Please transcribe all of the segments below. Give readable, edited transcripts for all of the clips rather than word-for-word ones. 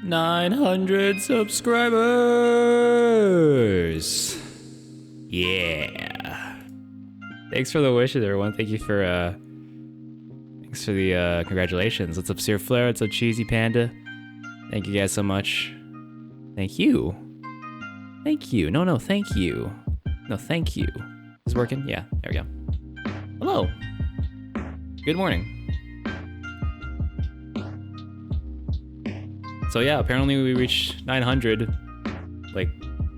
900 subscribers. Yeah. Thanks for the wishes, everyone. Thanks for the congratulations. What's up, Sear Flare? What's up, Cheesy Panda? Thank you guys so much. Thank you. Thank you. No, thank you. No, thank you. Is it working? Yeah, there we go. Hello. Good morning. So yeah, apparently we reached 900 like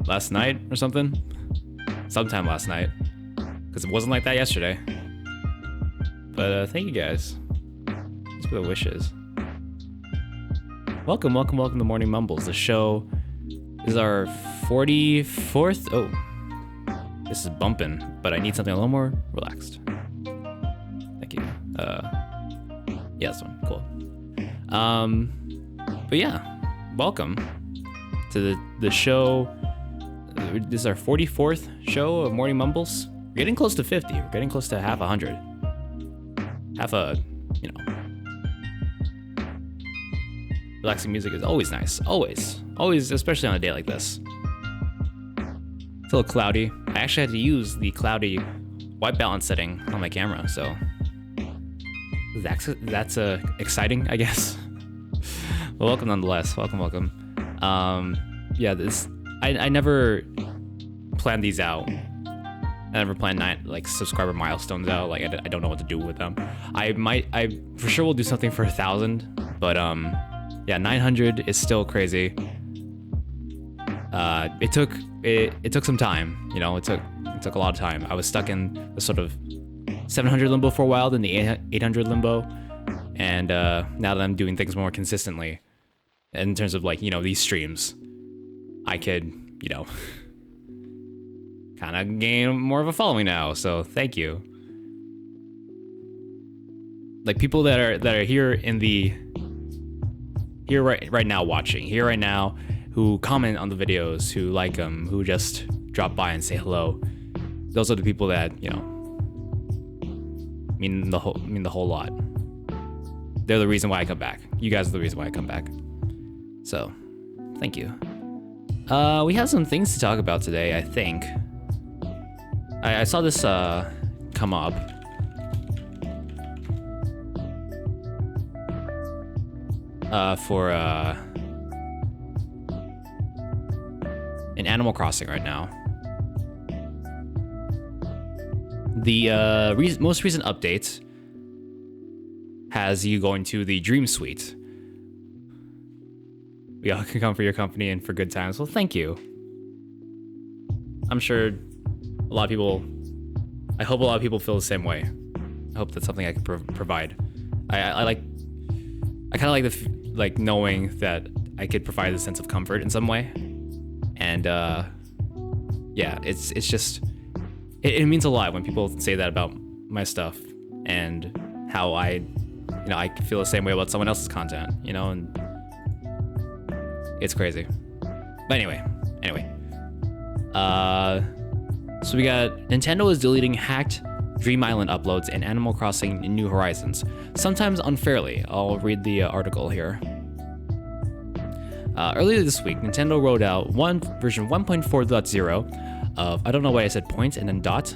last night or something. Sometime last night. Because it wasn't like that yesterday. But thank you guys. Thanks for the wishes. Welcome to Morning Mumbles. The show is our 44th. Oh, this is bumping, but I need something a little more relaxed. Thank you. Yeah, this one. Cool. But yeah, welcome to the show. This is our 44th show of Morning Mumbles. We're getting close to 50. We're getting close to half 100. Half a, relaxing music is always nice. Always, especially on a day like this. It's a little cloudy. I actually had to use the cloudy white balance setting on my camera, so that's exciting, I guess. Well, welcome nonetheless. Welcome. Yeah, I never planned these out. I never planned subscriber milestones out. Like I don't know what to do with them. I for sure will do something for 1,000, but yeah, 900 is still crazy. It took some time. It took a lot of time. I was stuck in the sort of 700 limbo for a while, then the 800 limbo, and now that I'm doing things more consistently, in terms of these streams, I could kind of gain more of a following now. So thank you. Like people that are here right now watching, here right now, who comment on the videos, who like them, who just drop by and say hello. Those are the people that mean the whole lot. They're the reason why I come back. You guys are the reason why I come back. So, thank you. We have some things to talk about today, I think. I saw this come up. For in Animal Crossing right now. The most recent update has you going to the Dream Suite. We all can come for your company and for good times. Well, thank you. I'm sure a lot of people, I hope a lot of people feel the same way. I hope that's something I can provide. I kind of like knowing that I could provide a sense of comfort in some way. And yeah, it's just, it means a lot when people say that about my stuff and how I feel the same way about someone else's content, and it's crazy. But anyway. So we got Nintendo is deleting hacked Dream Island uploads in Animal Crossing New Horizons, sometimes unfairly. I'll read the article here. Earlier this week, Nintendo rolled out version 1.4.0 of, I don't know why I said point and then dot,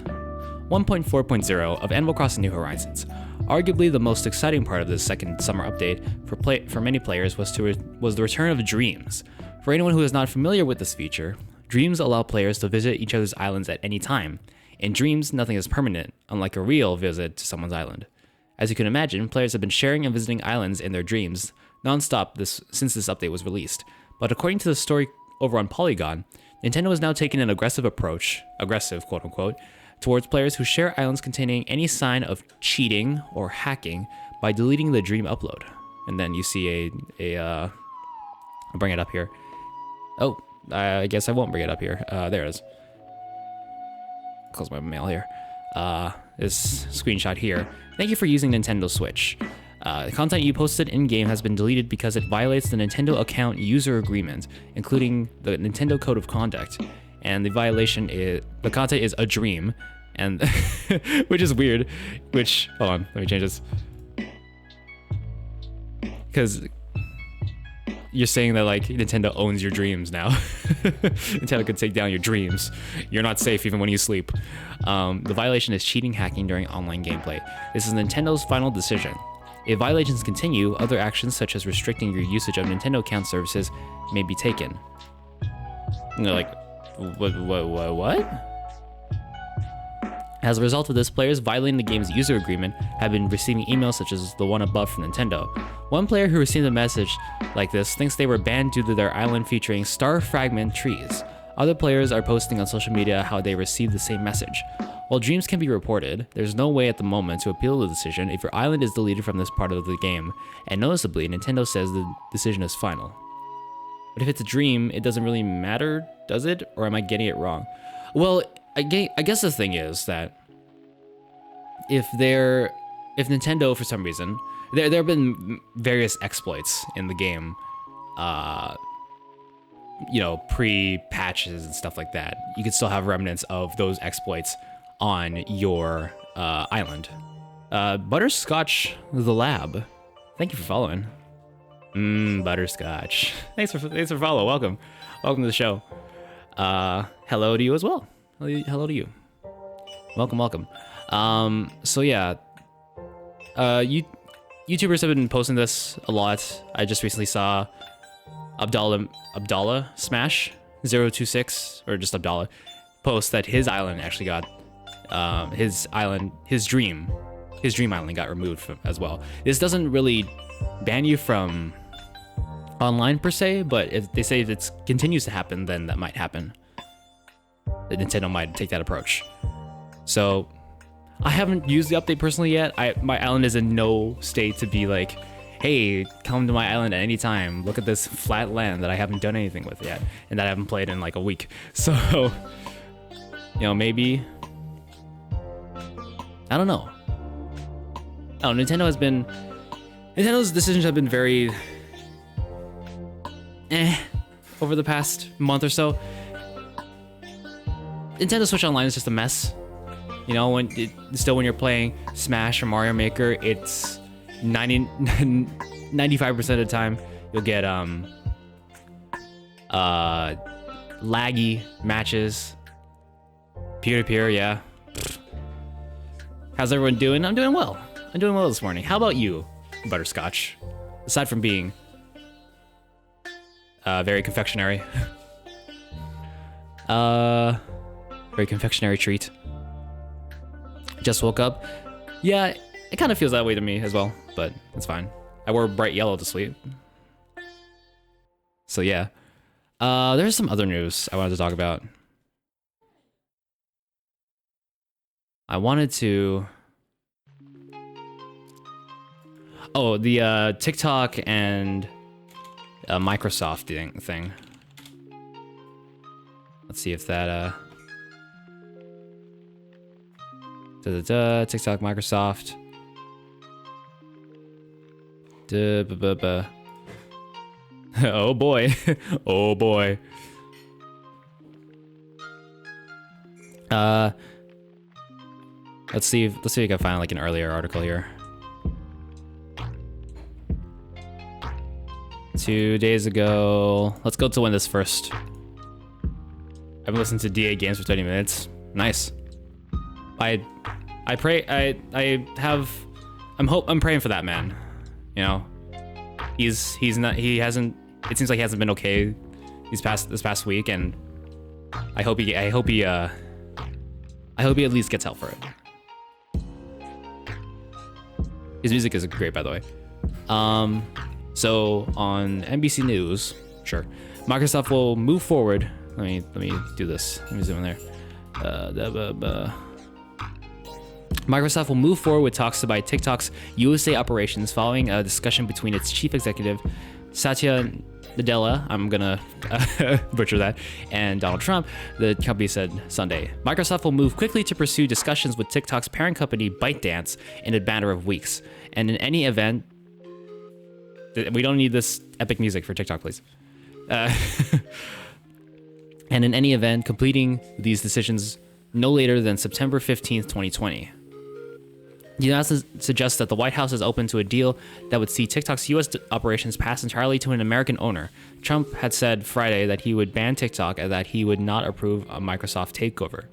1.4.0 of Animal Crossing New Horizons. Arguably the most exciting part of this second summer update for many players was the return of Dreams. For anyone who is not familiar with this feature, Dreams allow players to visit each other's islands at any time. In Dreams, nothing is permanent, unlike a real visit to someone's island. As you can imagine, players have been sharing and visiting islands in their dreams non-stop since this update was released. But according to the story over on Polygon, Nintendo is now taking an aggressive quote-unquote, towards players who share islands containing any sign of cheating or hacking by deleting the Dream upload. And then you see I'll bring it up here. Oh, I guess I won't bring it up here. There it is. Close my mail here. This screenshot here. Thank you for using Nintendo Switch. The content you posted in-game has been deleted because it violates the Nintendo account user agreement, including the Nintendo Code of Conduct. And the content is a dream, and which is weird. Hold on, let me change this. Because you're saying that like Nintendo owns your dreams now. Nintendo could take down your dreams. You're not safe even when you sleep. The violation is cheating, hacking during online gameplay. This is Nintendo's final decision. If violations continue, other actions such as restricting your usage of Nintendo account services may be taken. And they're like, what? As a result of this, players violating the game's user agreement have been receiving emails such as the one above from Nintendo. One player who received a message like this thinks they were banned due to their island featuring star fragment trees. Other players are posting on social media how they received the same message. While dreams can be reported, there's no way at the moment to appeal the decision if your island is deleted from this part of the game, and noticeably, Nintendo says the decision is final. But if it's a dream, it doesn't really matter, does it? Or am I getting it wrong? Well, I guess the thing is that if Nintendo, for some reason, there have been various exploits in the game, you know, pre-patches and stuff like that. You could still have remnants of those exploits on your island. Butterscotch the Lab, thank you for following. Butterscotch. Thanks for follow. Welcome to the show. Hello to you as well. Hello to you. Welcome. So yeah, YouTubers have been posting this a lot. I just recently saw Abdallah Smash 026 or just Abdallah post that his island actually got his dream island got removed as well. This doesn't really ban you from online per se, but if they say if it continues to happen, then that might happen. That Nintendo might take that approach. So I haven't used the update personally yet. My island is in no state to be like, hey, come to my island at any time. Look at this flat land that I haven't done anything with yet, and that I haven't played in like a week. So, you know, maybe, I don't know. Oh, Nintendo's decisions have been very over the past month or so. Nintendo Switch Online is just a mess. You know, when you're playing Smash or Mario Maker, it's 95% of the time you'll get laggy matches. Peer-to-peer, yeah. How's everyone doing? I'm doing well. I'm doing well this morning. How about you, Butterscotch? Aside from being very confectionery. Very confectionery treat. Just woke up. Yeah, it kind of feels that way to me as well, but it's fine. I wore bright yellow to sleep. So yeah. There's some other news I wanted to talk about. I wanted to... Oh, the TikTok and Microsoft thing. Let's see if that... TikTok, Microsoft. Oh boy. Oh boy. Let's see if we can find like an earlier article here. 2 days ago. Let's go to when this first. I've been listening to DA games for 30 minutes. Nice. I'm praying for that man. You know, it seems like he hasn't been okay this past week, and I hope he at least gets help for it. His music is great, by the way. So on NBC News, sure, Microsoft will move forward. Let me do this. Let me zoom in there. Microsoft will move forward with talks to buy TikTok's USA operations following a discussion between its chief executive, Satya Nadella, I'm gonna butcher that, and Donald Trump, the company said Sunday. Microsoft will move quickly to pursue discussions with TikTok's parent company, ByteDance, in a matter of weeks. And in any event, we don't need this epic music for TikTok, please. And in any event, completing these decisions no later than September 15th, 2020. The analysis suggests that the White House is open to a deal that would see TikTok's U.S. operations pass entirely to an American owner. Trump had said Friday that he would ban TikTok and that he would not approve a Microsoft takeover.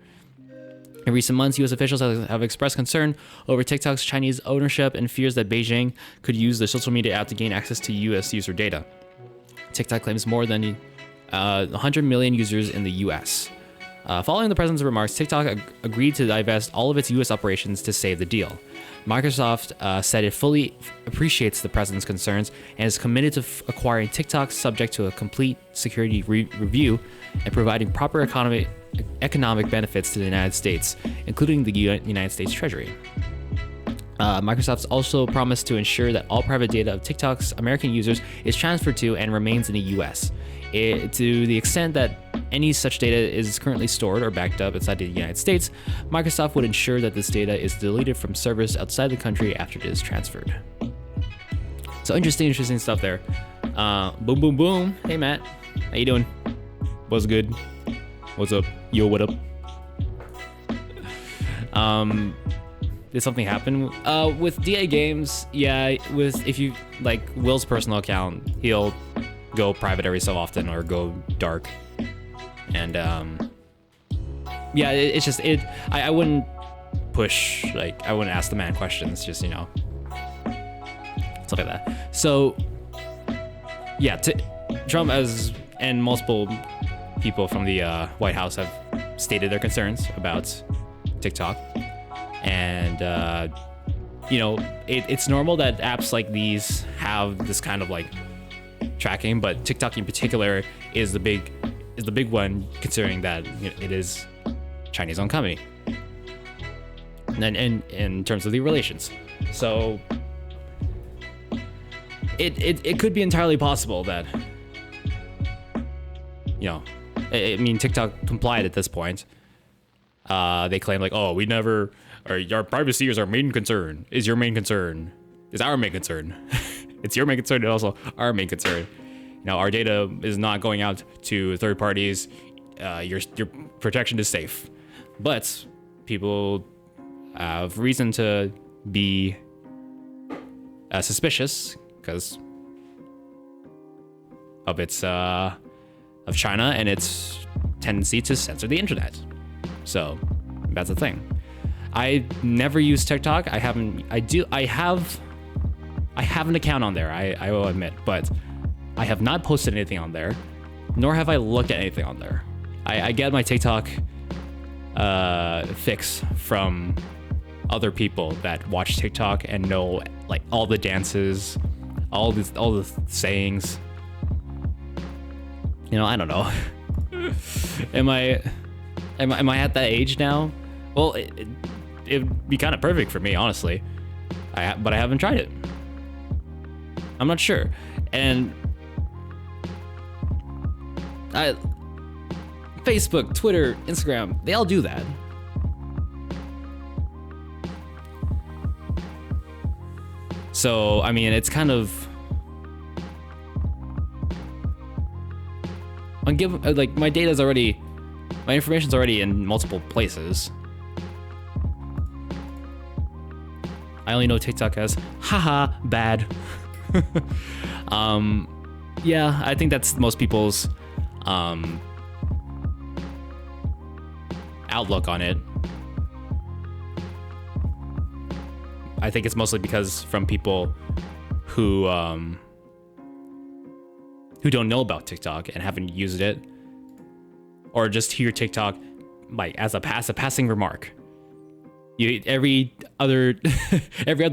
In recent months, U.S. officials have expressed concern over TikTok's Chinese ownership and fears that Beijing could use the social media app to gain access to U.S. user data. TikTok claims more than 100 million users in the U.S. Following the president's remarks, TikTok agreed to divest all of its U.S. operations to save the deal. Microsoft said it fully appreciates the president's concerns and is committed to acquiring TikTok subject to a complete security review and providing proper economic benefits to the United States, including the United States Treasury. Microsoft's also promised to ensure that all private data of TikTok's American users is transferred to and remains in the U.S. To the extent that any such data is currently stored or backed up outside the United States, Microsoft would ensure that this data is deleted from servers outside the country after it is transferred. So interesting stuff there. Boom, boom, boom. Hey, Matt. How you doing? What's good? What's up? Yo, what up? Did something happen? With DA Games, yeah, if you, like, Will's personal account, he'll go private every so often or go dark. And yeah, it's just I wouldn't push, like, I wouldn't ask the man questions, just, stuff like that. So yeah, Trump and multiple people from the White House have stated their concerns about TikTok, and it's normal that apps like these have this kind of like tracking, but TikTok in particular is the big one, considering that it is Chinese-owned company, and in terms of the relations. So it could be entirely possible that I mean, TikTok complied at this point. They claim like, oh, we never, or our privacy is our main concern. Is our main concern. It's your main concern, and also our main concern. Our data is not going out to third parties. Your protection is safe, but people have reason to be suspicious because of its of China and its tendency to censor the internet. So that's the thing. I never use TikTok. I have an account on there. I will admit, but I have not posted anything on there, nor have I looked at anything on there. I get my TikTok fix from other people that watch TikTok and know like all the dances, all the sayings. I don't know. Am I at that age now? Well, it'd be kind of perfect for me, honestly. But I haven't tried it. I'm not sure. And Facebook, Twitter, Instagram, they all do that. So, I mean, it's kind of like my information's already in multiple places. I only know TikTok as haha bad. Yeah, I think that's most people's outlook on it. I think it's mostly because from people who don't know about TikTok and haven't used it, or just hear TikTok like as a passing remark. Every other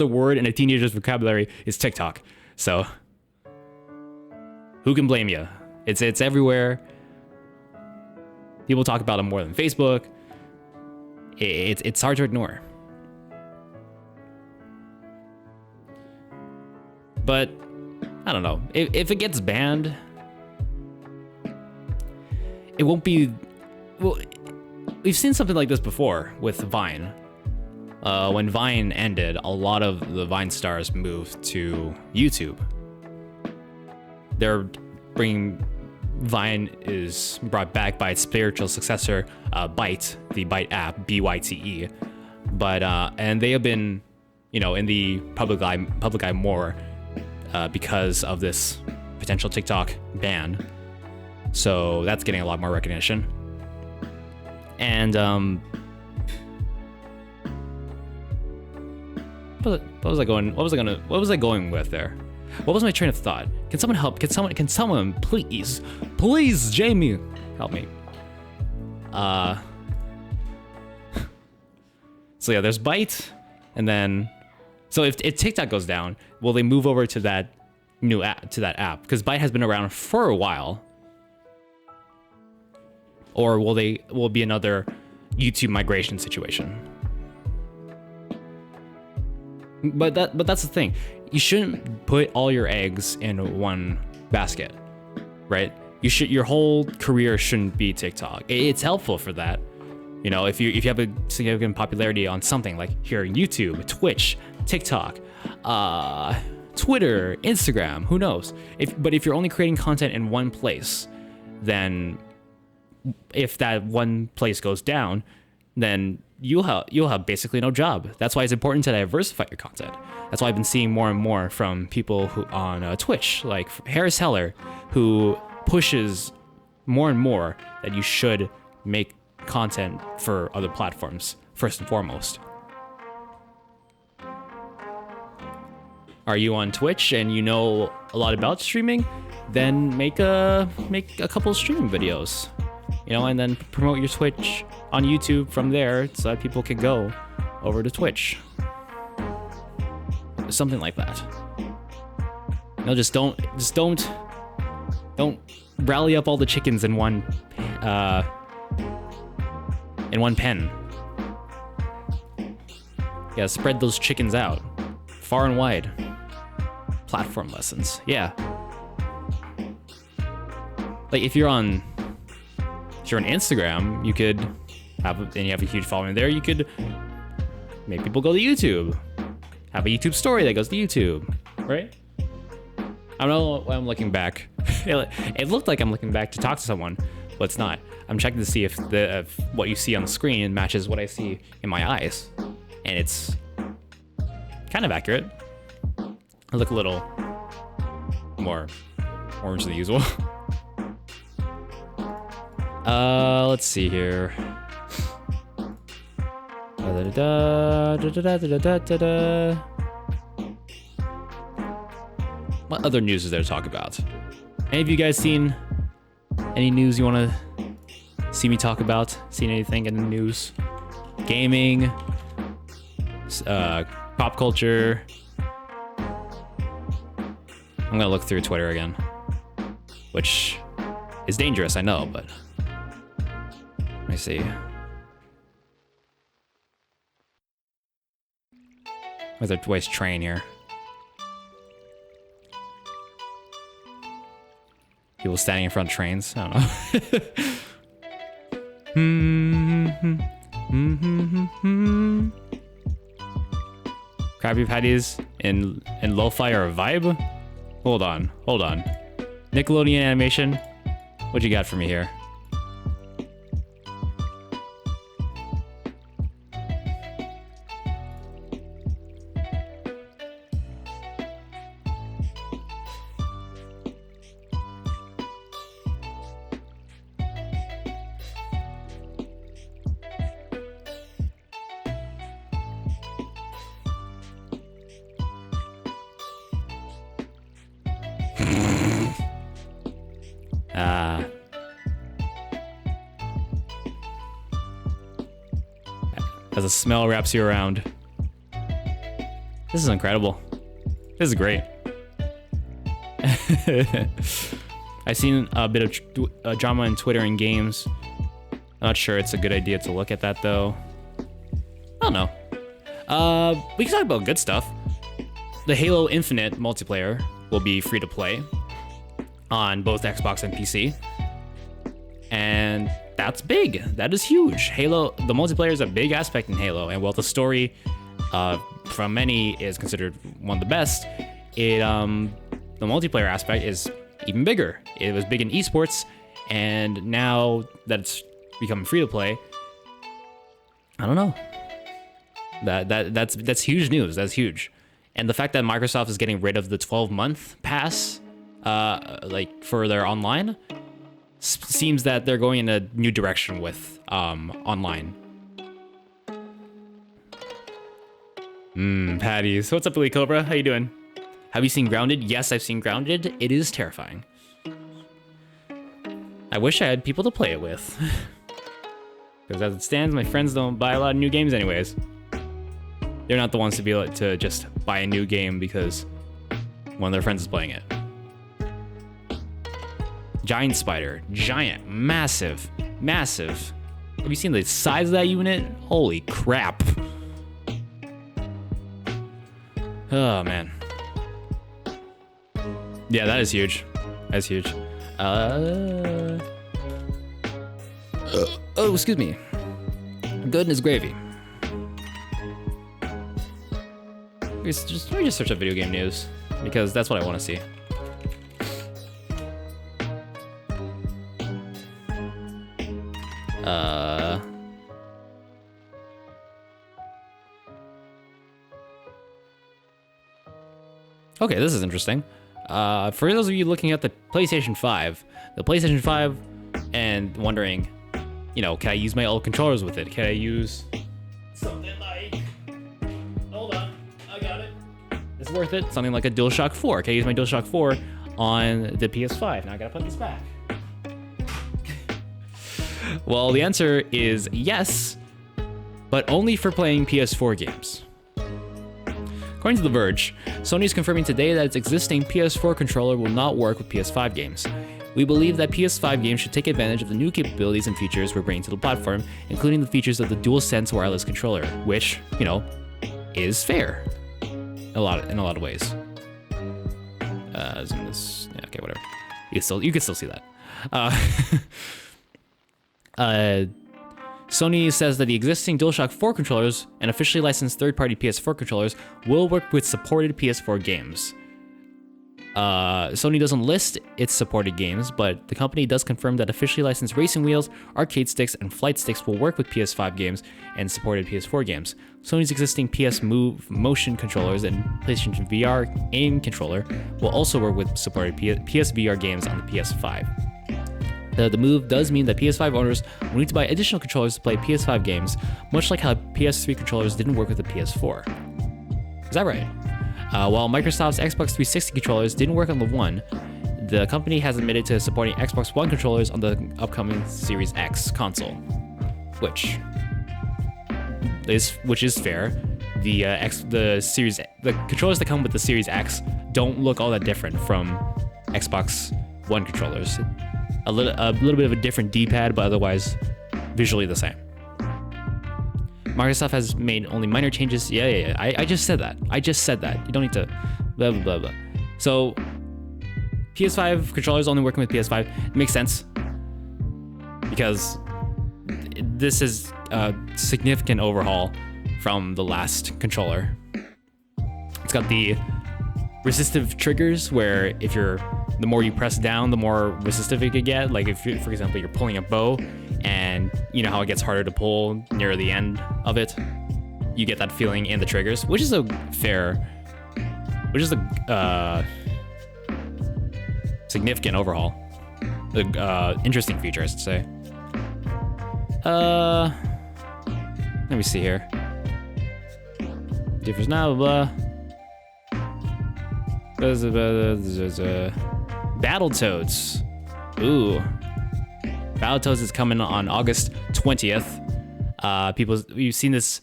word in a teenager's vocabulary is TikTok. So who can blame you? It's everywhere. People talk about it more than Facebook. It's hard to ignore. But I don't know. If it gets banned, it won't be. Well, we've seen something like this before with Vine. When Vine ended, a lot of the Vine stars moved to YouTube. They're bringing. Vine is brought back by its spiritual successor, Byte, the Byte app, BYTE. But and they have been in the public eye more because of this potential TikTok ban. So that's getting a lot more recognition. And what was I going with there? What was my train of thought? Can someone help? Can someone please, Jamie, help me? So yeah, there's Byte, and then, so if TikTok goes down, will they move over to that new app, Because Byte has been around for a while. Or will it be another YouTube migration situation? But that's the thing. You shouldn't put all your eggs in one basket, right? Your whole career shouldn't be TikTok. It's helpful for that. If you have a significant popularity on something like here, YouTube, Twitch, TikTok, Twitter, Instagram, who knows? But if you're only creating content in one place, then if that one place goes down, then you'll have basically no job. That's why it's important to diversify your content. That's why I've been seeing more and more from people who on Twitch, like Harris Heller, who pushes more and more that you should make content for other platforms first and foremost. Are you on Twitch and you know a lot about streaming? Then make a couple of streaming videos, and then promote your Twitch on YouTube from there so that people can go over to Twitch. Something like that. Just don't rally up all the chickens in one pen. Yeah, spread those chickens out far and wide. Platform lessons. Yeah. Like if you're on Instagram, you could and you have a huge following there, you could make people go to YouTube. Have a YouTube story that goes to YouTube, right? I don't know why I'm looking back. It looked like I'm looking back to talk to someone, but it's not. I'm checking to see if what you see on the screen matches what I see in my eyes, and it's kind of accurate. I look a little more orange than usual. Let's see here. What other news is there to talk about? Any of you guys seen any news you want to see me talk about? Seen anything in the news? Gaming, pop culture. I'm gonna look through Twitter again, which is dangerous, I know, but let me see. With a waste train here. People standing in front of trains. I don't know. Krabby Patties and lo-fi are a vibe? Hold on. Nickelodeon animation. What you got for me here? As the smell wraps you around. This is incredible. This is great. I've seen a bit of drama in Twitter and games. I'm not sure it's a good idea to look at that though. I don't know. We can talk about good stuff. The Halo Infinite multiplayer will be free to play on both Xbox and PC. And that's big. That is huge. Halo, the multiplayer is a big aspect in Halo, and while the story, from many, is considered one of the best, the multiplayer aspect is even bigger. It was big in esports, and now that it's becoming free to play, I don't know. That's huge news. That's huge. And the fact that Microsoft is getting rid of the 12-month pass, like for their online, seems that they're going in a new direction with online. Patty. So what's up, Elite Cobra? How you doing? Have you seen Grounded? Yes, I've seen Grounded. It is terrifying. I wish I had people to play it with. Because as it stands, my friends don't buy a lot of new games anyways. They're not the ones to be able to just buy a new game because one of their friends is playing it. Giant spider. Giant. Massive. Massive. Have you seen the size of that unit? Holy crap. Oh, man. Yeah, that is huge. That's huge. Oh, excuse me. Goodness gravy. Let me just search up video game news because that's what I want to see. Okay, this is interesting. For those of you looking at the PlayStation 5, and wondering, you know, can I use my old controllers with it? Can I use something like, hold on, I got it. It's worth it. Something like a DualShock 4. Can I use my DualShock 4 on the PS5? Now I gotta put this back. Well, the answer is yes, but only for playing PS4 games. According to The Verge, Sony is confirming today that its existing PS4 controller will not work with PS5 games. We believe that PS5 games should take advantage of the new capabilities and features we're bringing to the platform, including the features of the DualSense wireless controller, which, you know, is fair in a lot of ways. Zoom this. Yeah, okay, whatever. You can still see that. Sony says that the existing DualShock 4 controllers and officially licensed third-party PS4 controllers will work with supported PS4 games. Sony doesn't list its supported games, but the company does confirm that officially licensed racing wheels, arcade sticks, and flight sticks will work with PS5 games and supported PS4 games. Sony's existing PS Move motion controllers and PlayStation VR aim controller will also work with supported PSVR games on the PS5. The move does mean that PS5 owners will need to buy additional controllers to play PS5 games, much like how PS3 controllers didn't work with the PS4. Is that right? While Microsoft's Xbox 360 controllers didn't work on the One, the company has admitted to supporting Xbox One controllers on the upcoming Series X console, which is fair. The controllers that come with the Series X don't look all that different from Xbox One controllers. A little bit of a different D-pad, but otherwise visually the same. Microsoft has made only minor changes. Yeah. I just said that. You don't need to blah, blah, blah, blah. So PS5 controllers only working with PS5. It makes sense because this is a significant overhaul from the last controller. It's got the resistive triggers where the more you press down, the more resistive it could get. Like if, for example, you're pulling a bow and you know how it gets harder to pull near the end of it, you get that feeling in the triggers, which is a significant overhaul. Interesting feature, I should say. Let me see here. Differs now, blah. Battletoads. Ooh. Battletoads is coming on August 20th. You've seen this,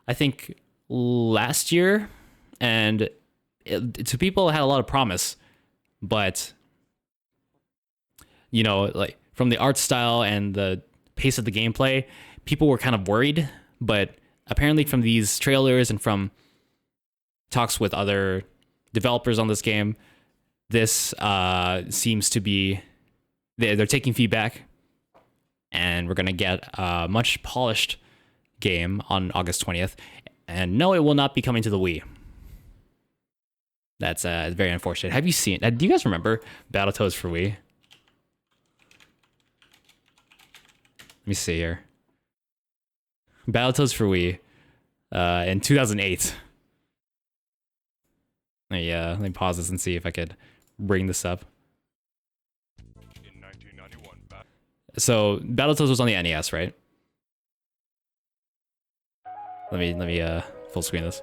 I think, last year, and to people it had a lot of promise, but you know, like from the art style and the pace of the gameplay, people were kind of worried, but apparently from these trailers and from talks with other developers on this game, this seems to be they're taking feedback, and we're gonna get a much polished game on August 20th. And no, it will not be coming to the Wii. That's very unfortunate. Have you seen? Do you guys remember Battletoads for Wii? Let me see here. Battletoads for Wii. in 2008. Let me pause this and see if I could bring this up. In 1991, So Battletoads was on the NES, right? Let me full screen this.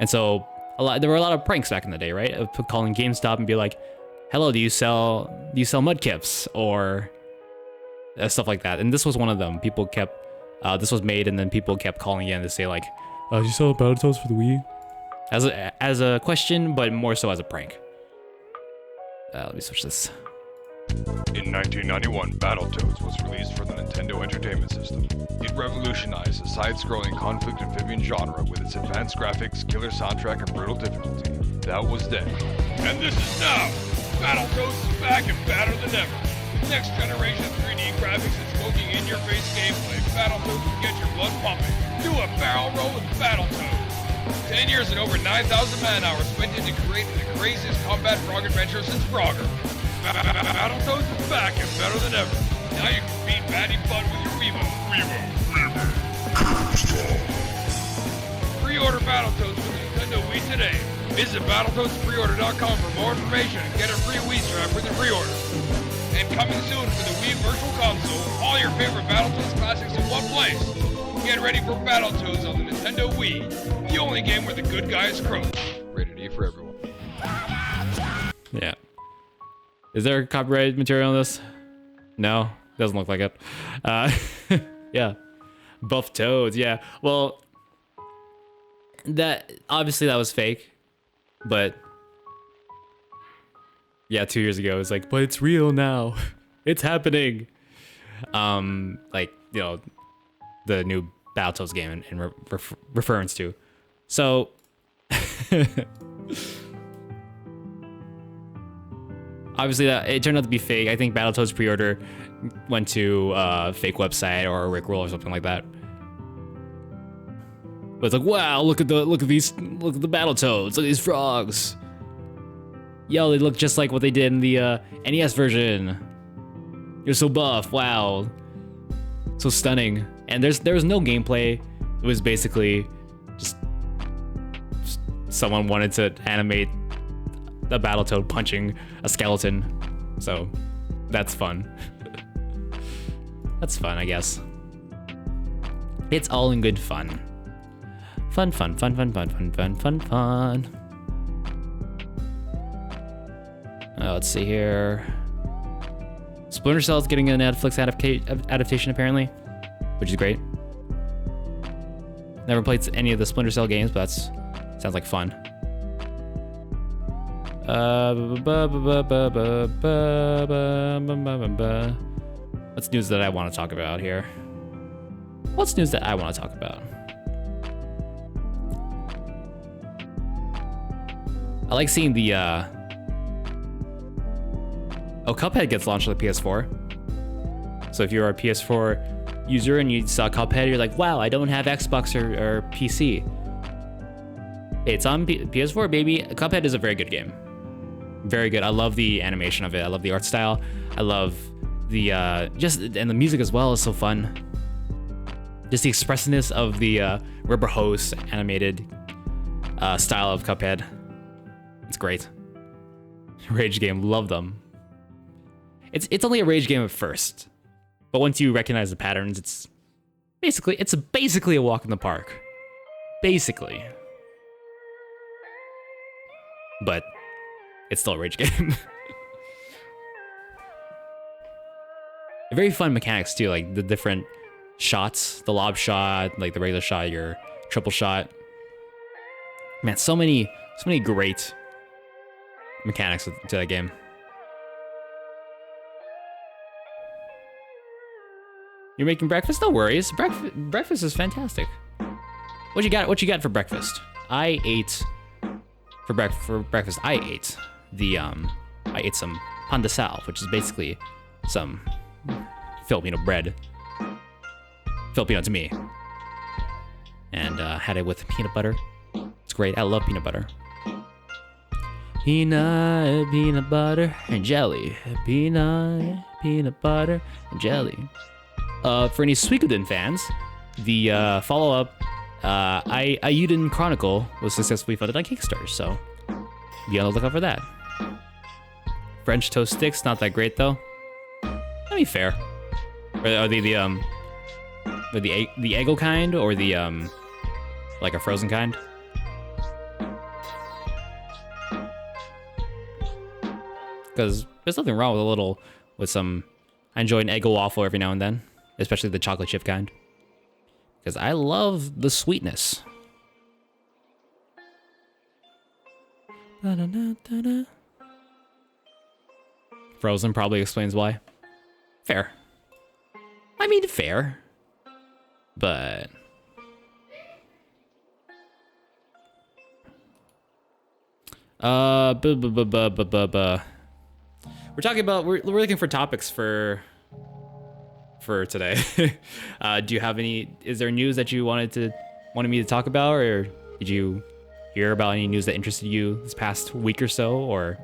And so there were a lot of pranks back in the day, right? Of calling GameStop and be like, "Hello, do you sell mudkips?" or stuff like that. And this was one of them. People kept this was made, and then people kept calling in to say like, "Do you sell Battletoads for the Wii?" As a question, but more so as a prank. Let me switch this. In 1991, Battletoads was released for the Nintendo Entertainment System. It revolutionized the side-scrolling conflict amphibian genre with its advanced graphics, killer soundtrack, and brutal difficulty. That was then. And this is now! Battletoads is back and badder than ever. With next generation 3D graphics and smoking in-your-face gameplay, Battletoads will get your blood pumping. Do a barrel roll with Battletoads! 10 years and over 9,000 man-hours spent into creating the craziest combat frog adventure since Frogger. Battletoads is back and better than ever. Now you can beat Batty Butt with your Weebo. Pre-order Battletoads with Nintendo Wii today. Visit BattletoadsPreorder.com for more information and get a free Wii strap with your pre-order. And coming soon for the Wii Virtual Console, all your favorite Battletoads classics in one place. Get ready for Battletoads on the Nintendo Wii, the only game where the good guys crouch. Rated E for everyone. Yeah. Is there copyright material on this? No, doesn't look like it. Yeah. Buff Toads, yeah. Well, that obviously that was fake, but yeah, 2 years ago, it's like, but it's real now. It's happening. Like, you know, the new Battletoads game in reference to. So, obviously that it turned out to be fake. I think Battletoads pre-order went to a fake website or a Rickroll or something like that. But it's like, wow, look at the Battletoads, look at these frogs. Yo, they look just like what they did in the NES version. You're so buff, wow. So stunning. And there was no gameplay. It was basically just someone wanted to animate a Battletoad punching a skeleton. So that's fun. That's fun, I guess. It's all in good fun. Fun. Let's see here. Splinter Cell is getting a Netflix adaptation apparently, which is great. Never played any of the Splinter Cell games, but sounds like fun. What's news that I want to talk about here? What's news that I want to talk about? I like seeing the Cuphead gets launched on the PS4. So if you're a PS4 user and you saw Cuphead, you're like, wow, I don't have Xbox or PC. It's on PS4, baby. Cuphead is a very good game. Very good. I love the animation of it. I love the art style. I love the and the music as well is so fun. Just the expressiveness of the rubber hose animated style of Cuphead. It's great. Rage game, love them. It's only a rage game at first, but once you recognize the patterns, it's basically a walk in the park, basically. But it's still a rage game. Very fun mechanics too, like the different shots, the lob shot, like the regular shot, your triple shot. Man, so many great mechanics to that game. You're making breakfast? No worries. Breakfast is fantastic. What you got for breakfast? I ate some pan de sal, which is basically some Filipino bread. Filipino to me. And had it with peanut butter. It's great. I love peanut butter. Peanut butter, and jelly. Peanut butter, and jelly. For any Suikoden fans, the follow-up, Ayuden Chronicle was successfully funded on Kickstarter, so be on the lookout for that. French toast sticks, not that great though. I mean, fair. Are they the Eggo kind or the like a frozen kind? Because there's nothing wrong with some. I enjoy an Eggo waffle every now and then, especially the chocolate chip kind. Because I love the sweetness. Frozen probably explains why. Fair. I mean, fair. But... We're talking about... We're looking for topics for today. Do you have any... Is there news that you wanted me to talk about, or did you hear about any news that interested you this past week or so, or...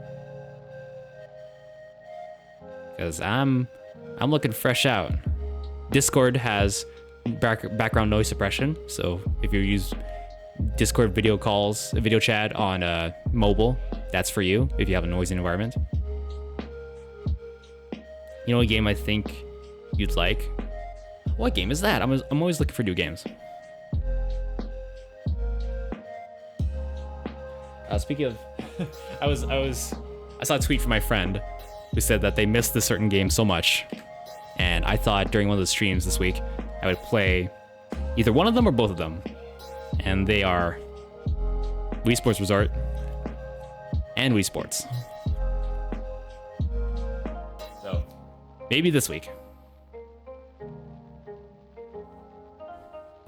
Because I'm looking fresh out. Discord has background noise suppression, so if you use Discord video chat on mobile, that's for you if you have a noisy environment. You know a game I think you'd like? What game is that? I'm always looking for new games. Speaking of, I saw a tweet from my friend who said that they missed this certain game so much, and I thought during one of the streams this week I would play either one of them or both of them, and they are Wii Sports Resort and Wii Sports. So maybe this week.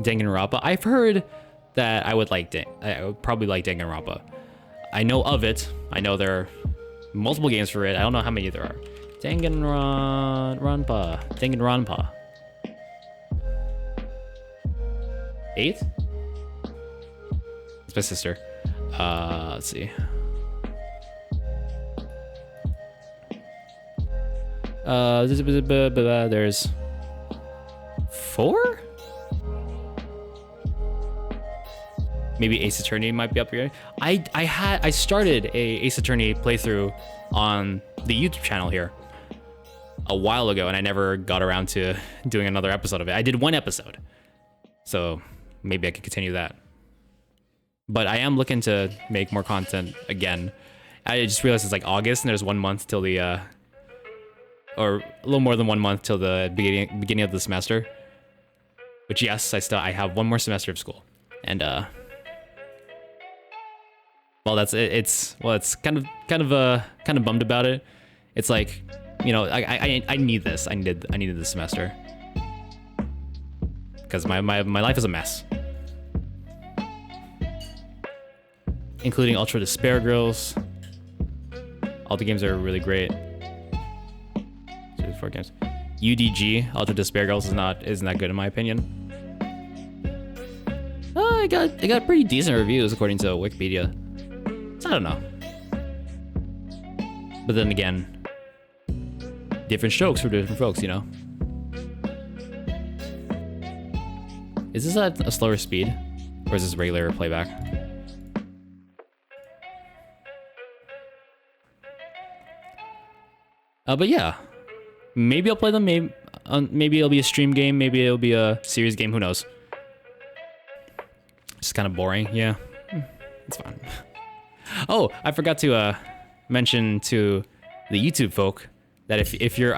Danganronpa. I've heard that I would probably like Danganronpa. I know of it. I know there are multiple games for it. I don't know how many there are. Danganronpa. 8? It's my sister. Let's see. There's 4? Maybe Ace Attorney might be up here. I started a Ace Attorney playthrough on the YouTube channel here a while ago, and I never got around to doing another episode of it. I did one episode, so maybe I could continue that. But I am looking to make more content again. I just realized it's like August, and there's 1 month till the, or a little more than 1 month till the beginning of the semester. Which, yes, I have one more semester of school, and well, that's it. It's kind of bummed about it. It's like, you know, I need this. I needed this semester because my life is a mess, including Ultra Despair Girls. All the games are really great. 4 games. UDG Ultra Despair Girls isn't that good in my opinion. I got pretty decent reviews according to Wikipedia. So I don't know. But then again, different strokes for different folks, you know? Is this at a slower speed? Or is this regular playback? But yeah. Maybe I'll play them, maybe it'll be a stream game, maybe it'll be a series game, who knows? Just kind of boring, yeah. It's fine. Oh, I forgot to mention to the YouTube folk that if you're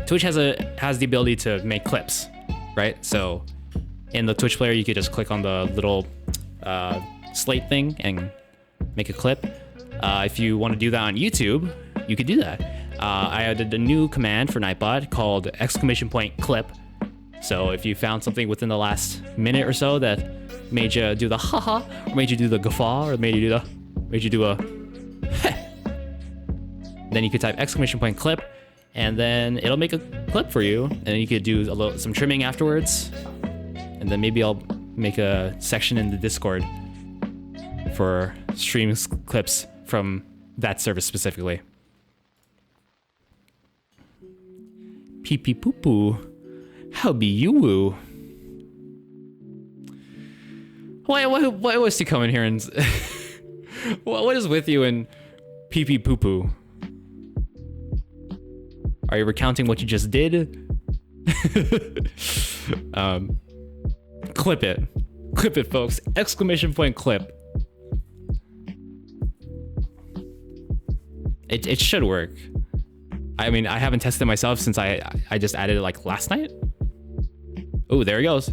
Twitch has the ability to make clips, right? So in the Twitch player, you could just click on the little slate thing and make a clip. If you want to do that on YouTube, you could do that. I added a new command for Nightbot called !clip. So if you found something within the last minute or so that made you do the haha, or made you do the guffaw, or made you do a heh, then you could type !clip, and then it'll make a clip for you, and you could do some trimming afterwards, and then maybe I'll make a section in the Discord for stream clips from that service specifically. Pee pee poo poo, how be you woo? Why was he coming here and what is with you and pee pee poo poo? Are you recounting what you just did? Clip it, folks! Exclamation point clip. It should work. I mean, I haven't tested it myself since I just added it like last night. Oh, there it goes.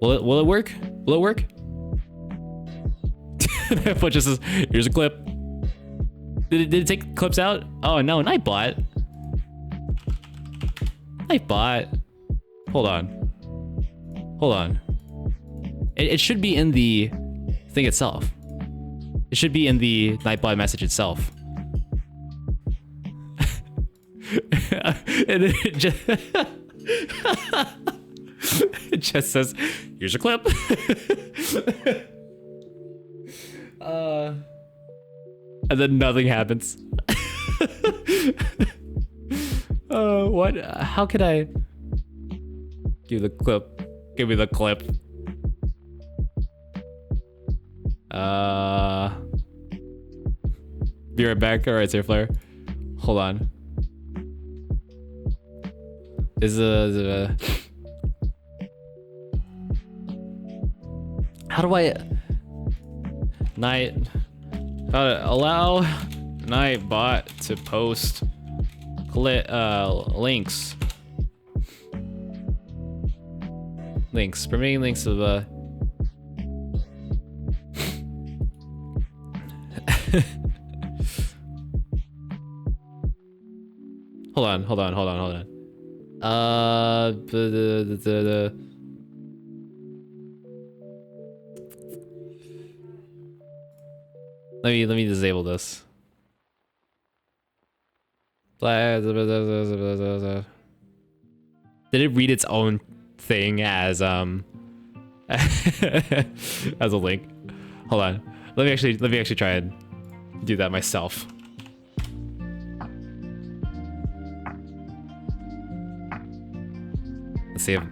Will it work? Will it work? But just says, here's a clip. Did it take clips out? Oh no, Nightbot. Hold on. It should be in the thing itself. It should be in the Nightbot message itself. And then it just says, here's a clip. And then nothing happens. What? How could I give the clip? Give me the clip. Be right back. All right, Sir Flare. Hold on. How do I allow Nightbot to post links permitting links of hold on. Let me disable this. Did it read its own thing as as a link? Hold on. Let me actually try and do that myself.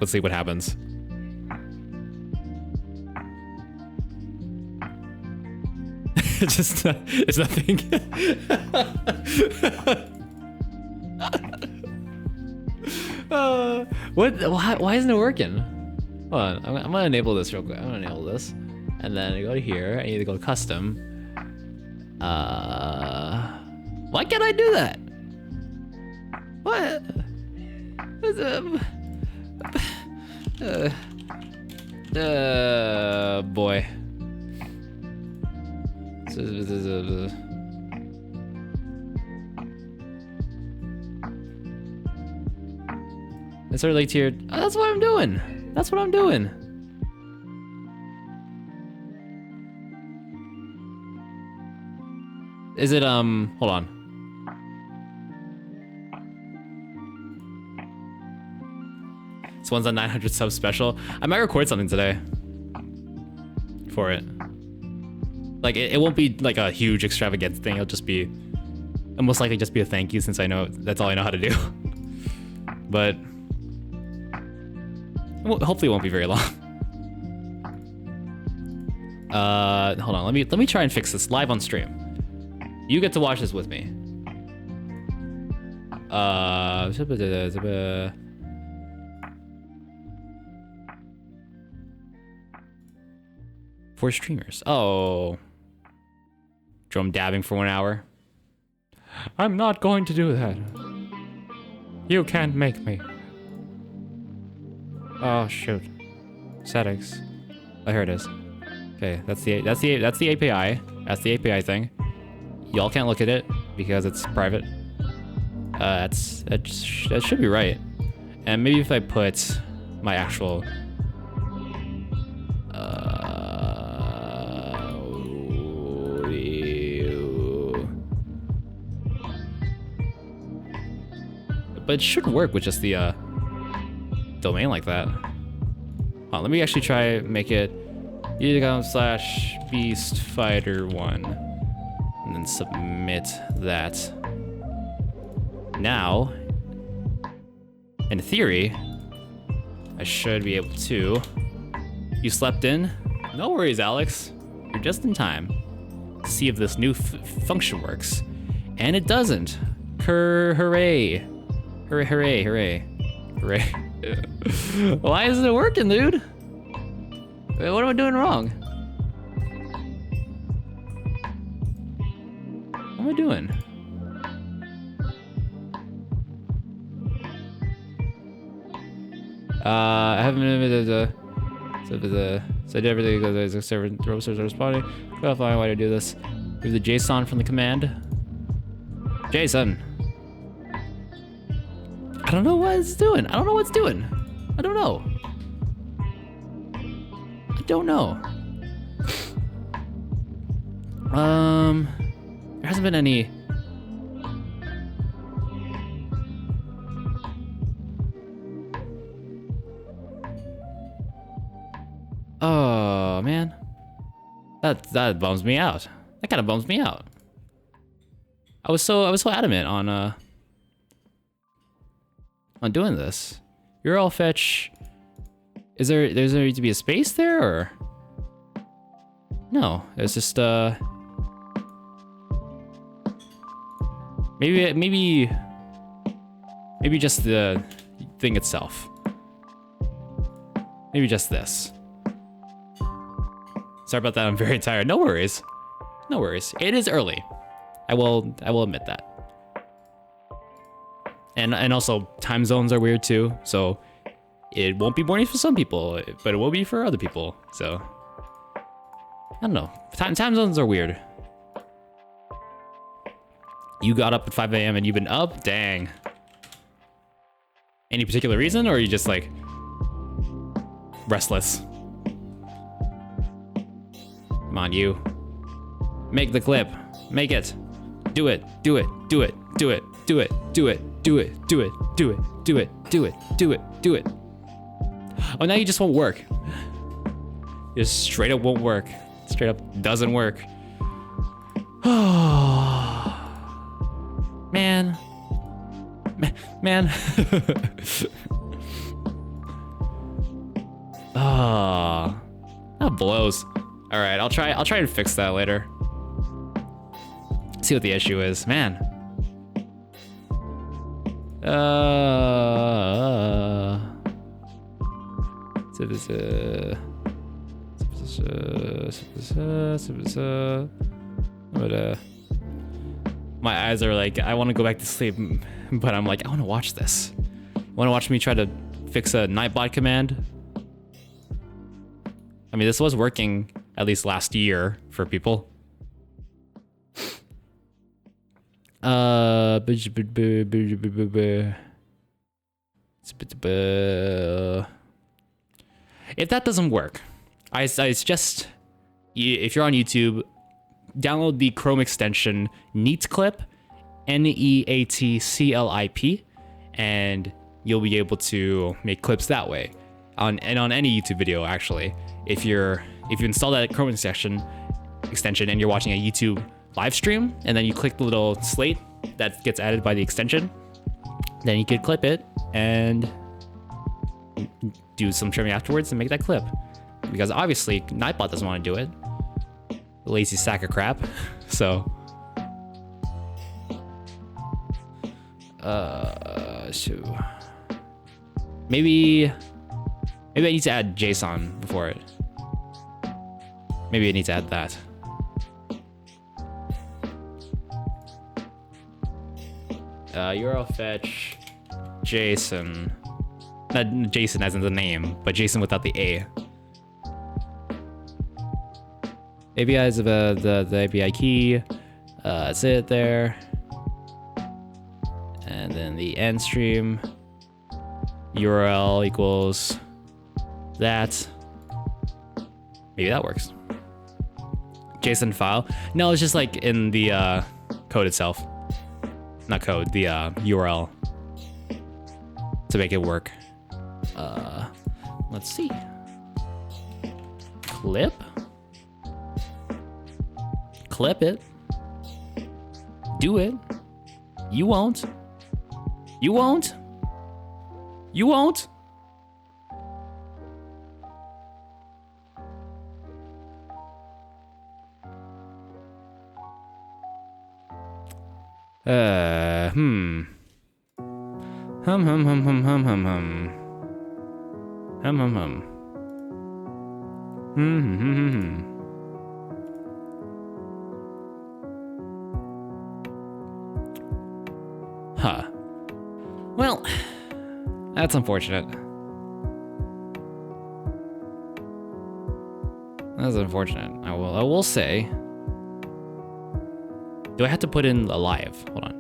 Let's see what happens. It's nothing. Why isn't it working? Hold on, I'm gonna enable this real quick. I'm gonna enable this, and then I go to here. I need to go to custom. Why can't I do that? What? Boy. It's already tiered. Oh, that's what I'm doing. Is it hold on. This one's a 900 sub special. I might record something today for it. Like it won't be like a huge extravagant thing. It'll most likely just be a thank you, since I know that's all I know how to do. But hopefully it won't be very long. Hold on. Let me try and fix this live on stream. You get to watch this with me. For streamers. Oh. Drum dabbing for 1 hour. I'm not going to do that. You can't make me. Oh shoot. Settings. Oh, here it is. Okay, that's the API. That's the API thing. Y'all can't look at it because it's private. That should be right. And maybe if I put my actual but it should work with just the domain like that. Oh, let me actually try make it youtube.com/beastfighter1 and then submit that. Now, in theory, I should be able to. You slept in? No worries, Alex. You're just in time to see if this new function works. And it doesn't. Hooray. Hooray, hooray, hooray. Hooray. Why isn't it working, dude? Wait, what am I doing wrong? What am I doing? I haven't so I did everything because the server roasters are responding. Gotta find why to do this. Move the JSON from the command. JSON. I don't know what it's doing. I don't know what it's doing. I don't know. I don't know. There hasn't been any. Oh man, that bums me out. That kind of bums me out. I was so adamant on doing this. URL fetch. Does there need to be a space there or? No, it's just maybe just the thing itself. Maybe just this. Sorry about that, I'm very tired. No worries. No worries. It is early. I will admit that. And also time zones are weird too, so it won't be morning for some people, but it will be for other people. So I don't know. Time zones are weird. You got up at 5 a.m. and you've been up? Dang. Any particular reason, or are you just like restless? Come on, you. Make the clip. Make it. Do it. Do it. Do it. Do it. Do it. Do it. Do it. Do it. Do it. Do it. Do it. Do it. Do it. Oh, now you just won't work. You just straight up won't work. Straight up doesn't work. Man. Man. Ah, that blows. All right, I'll try and fix that later. See what the issue is, man. My eyes are like, I want to go back to sleep, but I'm like, I want to watch this. You want to watch me try to fix a Nightbot command? I mean, this was working at least last year for people. If that doesn't work, I suggest if you're on YouTube, download the Chrome extension NeatClip, NEATCLIP, and you'll be able to make clips that way. On any YouTube video, actually. If you install that Chrome extension and you're watching a YouTube live stream, and then you click the little slate that gets added by the extension, then you could clip it and do some trimming afterwards and make that clip. Because obviously Nightbot doesn't want to do it. Lazy sack of crap. So shoot. Maybe I need to add JSON before it. Maybe I need to add that. URL fetch JSON. Not Jason as in the name, but Jason without the A. API is the API key. That's it there. And then the end stream URL equals that. Maybe that works. JSON file. No, it's just like in the code itself. Not code, the URL to make it work. Let's see. Clip it. Do it. You won't. You won't. You won't. Hum. Hum hum hum hum hum hum hum. Hum hum hum. Hmm hmm hmm hmm. Huh. Well, that's unfortunate. That's unfortunate. I will say. Do I have to put in alive? Hold on.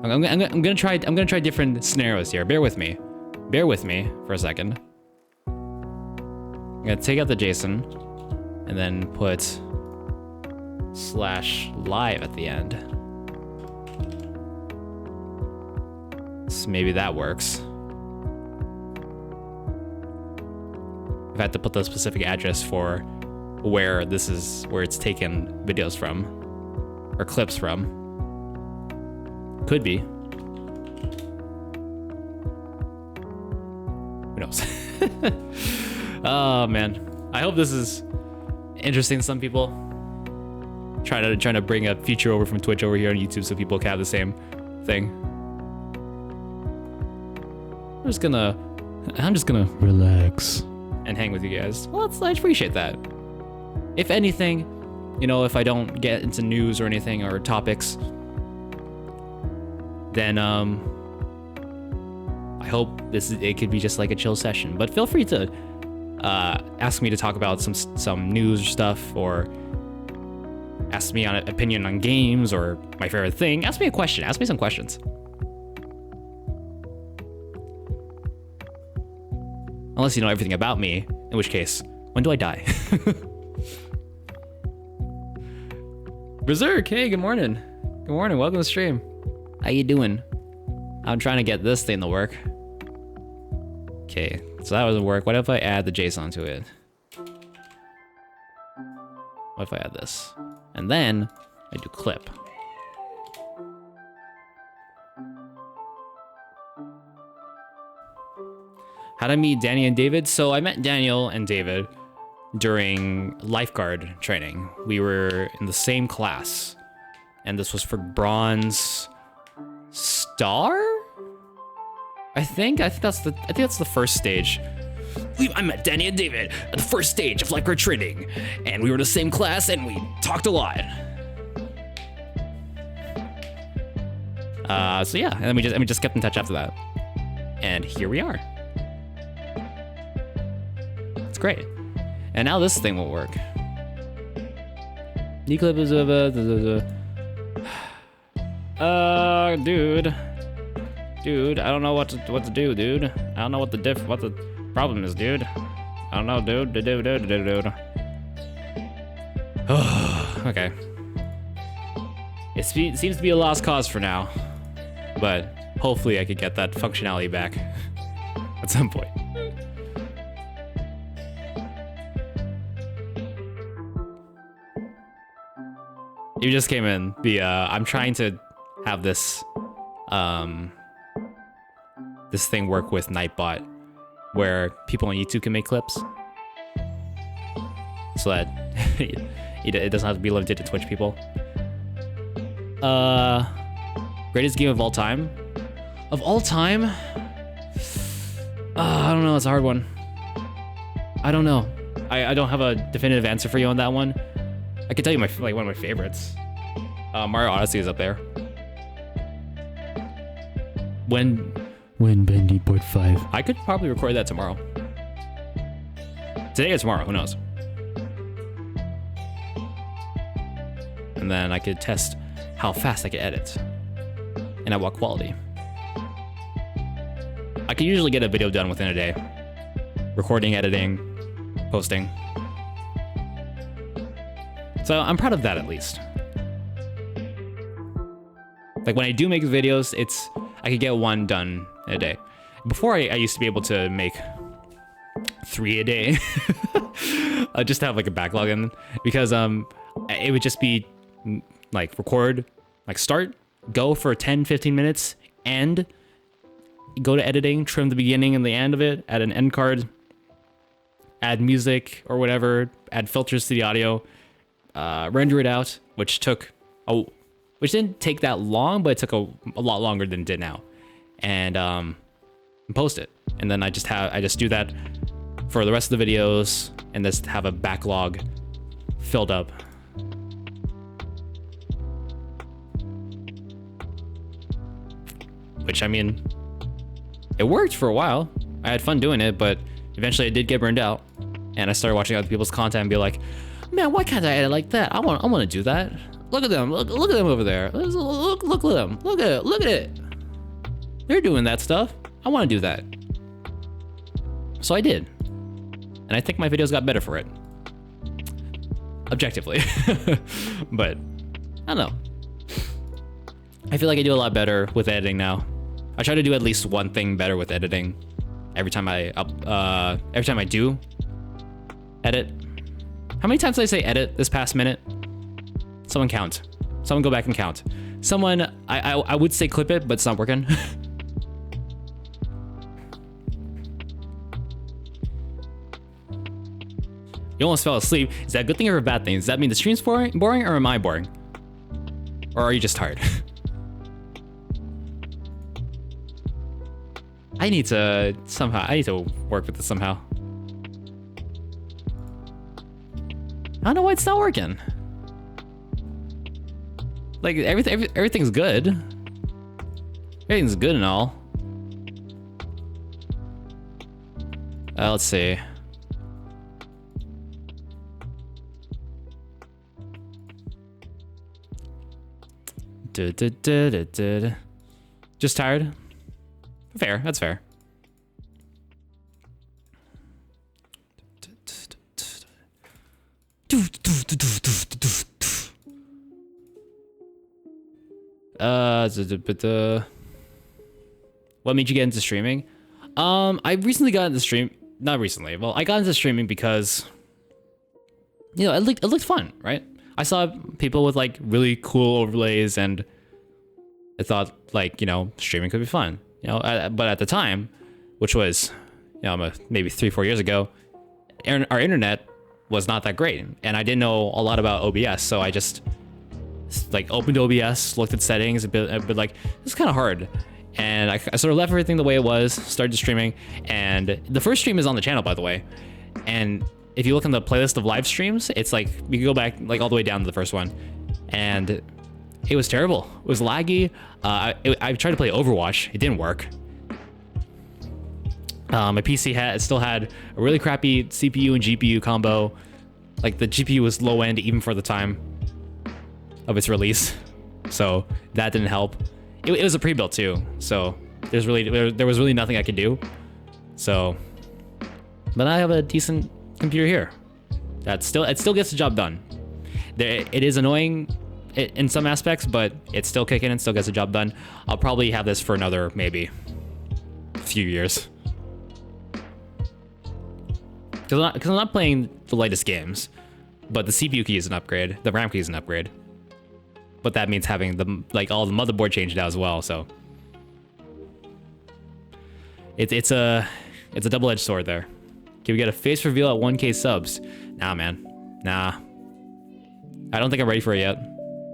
I'm gonna try different scenarios here. Bear with me. Bear with me for a second. I'm gonna take out the JSON and then put /live at the end. So maybe that works. If I have to put the specific address for where it's taken videos from or clips from. Could be. Who knows? Oh man. I hope this is interesting to some people. Trying to bring a feature over from Twitch over here on YouTube so people can have the same thing. I'm just gonna relax and hang with you guys. Well, I appreciate that. If anything, you know, if I don't get into news or anything or topics, then I hope it could be just like a chill session. But feel free to ask me to talk about some news or stuff, or ask me on an opinion on games or my favorite thing. Ask me a question. Ask me some questions. Unless you know everything about me, in which case, when do I die? Berserk, hey, good morning. Good morning, welcome to the stream. How you doing? I'm trying to get this thing to work. Okay, so that doesn't work. What if I add the JSON to it? What if I add this? And then I do clip. How'd I meet Danny and David? So I met Daniel and David during lifeguard training. We were in the same class, and this was for Bronze Star? I think that's the first stage. I met Danny and David at the first stage of lifeguard training, and we were in the same class, and we talked a lot. So yeah, and then we just kept in touch after that, and here we are. It's great. And now this thing will work. New clip is dude, I don't know what to do, dude. I don't know what the problem is, dude. I don't know, dude. Okay. It seems to be a lost cause for now, but hopefully I could get that functionality back at some point. You just came in. I'm trying to have this this thing work with Nightbot, where people on YouTube can make clips, so that it doesn't have to be limited to Twitch people. Greatest game of all time? Of all time? I don't know. It's a hard one. I don't know. I don't have a definitive answer for you on that one. I can tell you one of my favorites. Mario Odyssey is up there. When Bendy Board 5. I could probably record that tomorrow. Today or tomorrow, who knows? And then I could test how fast I could edit and at what quality. I could usually get a video done within a day. Recording, editing, posting. So I'm proud of that, at least. Like when I do make videos, I could get one done in a day. Before I used to be able to make 3 a day. Just to have like a backlog in, because it would just be like record, like start, go for 10-15 minutes, and go to editing, trim the beginning and the end of it, add an end card, add music or whatever, add filters to the audio, render it out, which took which didn't take that long, but it took a lot longer than it did now. And post it. And then I just do that for the rest of the videos and just have a backlog filled up. Which, I mean, it worked for a while. I had fun doing it, but eventually I did get burned out. And I started watching other people's content and be like, man, why can't I edit like that? I want to do that. Look at them. Look at them over there. Look at them. Look at it. They're doing that stuff. I want to do that. So I did. And I think my videos got better for it. Objectively. But I don't know. I feel like I do a lot better with editing now. I try to do at least one thing better with editing every time I do edit. How many times did I say edit this past minute? Someone count. Someone go back and count. Someone, I would say clip it, but it's not working. You almost fell asleep. Is that a good thing or a bad thing? Does that mean the stream's boring or am I boring? Or are you just tired? I need to work with this somehow. I don't know why it's not working. Like everything's good. Everything's good and all. Let's see. Just tired? Fair, that's fair. What made you get into streaming? I recently got into not recently. Well, I got into streaming because, you know, it looked fun, right? I saw people with like really cool overlays and I thought like, you know, streaming could be fun, you know, but at the time, which was, you know, maybe 3-4 years ago, our internet was not that great and I didn't know a lot about OBS. So I just like opened OBS, looked at settings, but like, it's kind of hard. And I sort of left everything the way it was, started streaming. And the first stream is on the channel, by the way. And if you look in the playlist of live streams, it's like, you can go back like all the way down to the first one. And it was terrible. It was laggy. I tried to play Overwatch. It didn't work. My PC still had a really crappy CPU and GPU combo. Like the GPU was low end even for the time of its release. So that didn't help. It was a pre-built too. So there was really nothing I could do. So, but I have a decent computer here. It still gets the job done. It is annoying in some aspects, but it's still kicking and still gets the job done. I'll probably have this for another maybe few years. Because I'm not playing the latest games, but the CPU key is an upgrade, the RAM key is an upgrade. But that means having all the motherboard changed out as well. So it's a double-edged sword there. Can we get a face reveal at 1K subs? Nah, man. Nah. I don't think I'm ready for it yet.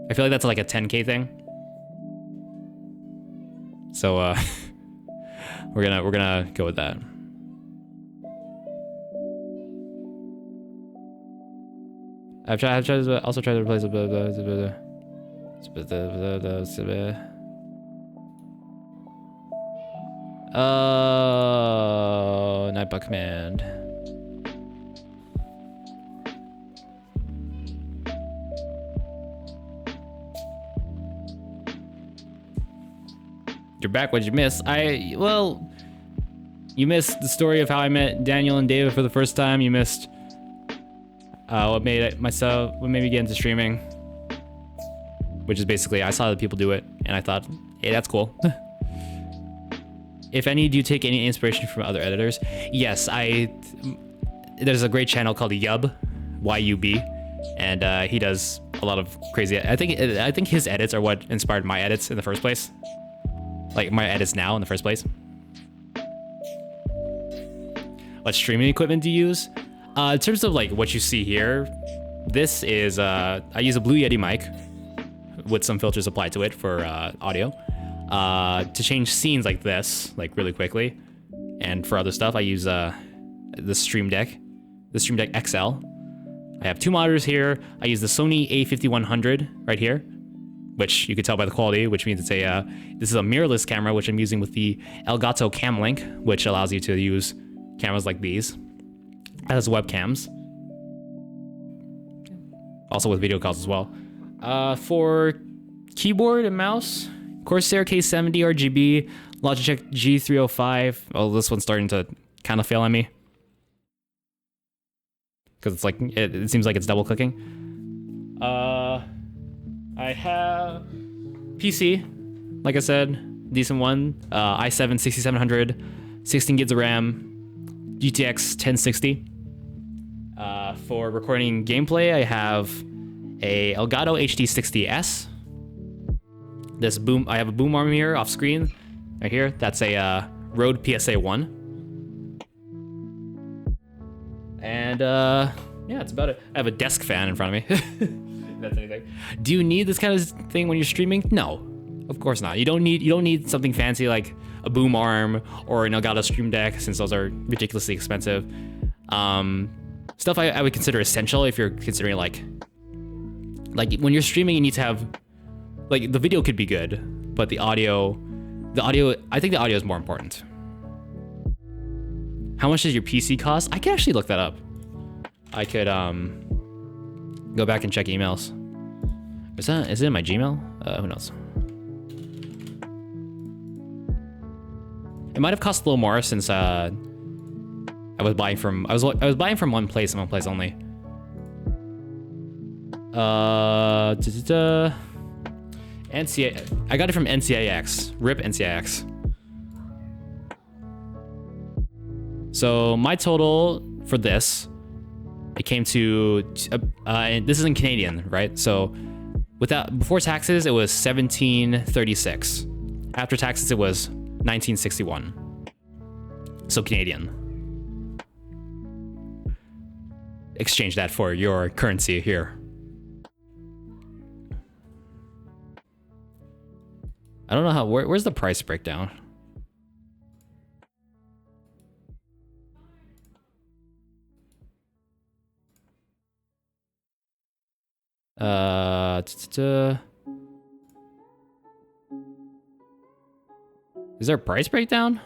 I feel like that's like a 10K thing. So we're gonna go with that. I've also tried to replace Nightbot command. You're back. What'd you miss? Well, you missed the story of how I met Daniel and David for the first time. You missed what made me get into streaming, which is basically I saw the people do it and I thought, hey, that's cool. If any, do you take any inspiration from other editors? Yes, there's a great channel called Yub, Y-U-B, and he does a lot of crazy. I think his edits are what inspired my edits in the first place. Like my edits now in the first place. What streaming equipment do you use? In terms of like what you see here, this is I use a Blue Yeti mic. with some filters applied to it for audio. To change scenes like this, like really quickly, and for other stuff, I use the Stream Deck XL. I have 2 monitors here. I use the Sony A5100 right here, which you can tell by the quality, which means it's this is a mirrorless camera, which I'm using with the Elgato Cam Link, which allows you to use cameras like these as webcams. Also with video calls as well. For keyboard and mouse, Corsair K70 RGB, Logitech G305. Oh, this one's starting to kind of fail on me, because it's like it seems like it's double clicking. I have PC, like I said, decent one. i7 6700, 16 gigs of RAM, GTX 1060. For recording gameplay, I have a Elgato HD60S. I have a boom arm here off screen, right here. That's a Rode PSA 1. And yeah, that's about it. I have a desk fan in front of me. If that's anything. Do you need this kind of thing when you're streaming? No, of course not. You don't need something fancy like a boom arm or an Elgato Stream Deck, since those are ridiculously expensive. Stuff I would consider essential if you're considering like when you're streaming, you need to have, like, the video could be good, but the audio, I think the audio is more important. How much does your PC cost? I can actually look that up. I could go back and check emails. Is it in my Gmail? Who knows? It might have cost a little more since I was buying from one place and one place only. I got it from NCIX. RIP NCIX. So my total for this, it came to and this is in Canadian, right? So before taxes, it was $17.36. After taxes, it was $19.61. So Canadian. Exchange that for your currency here. I don't know how. Where's the price breakdown? Is there a price breakdown?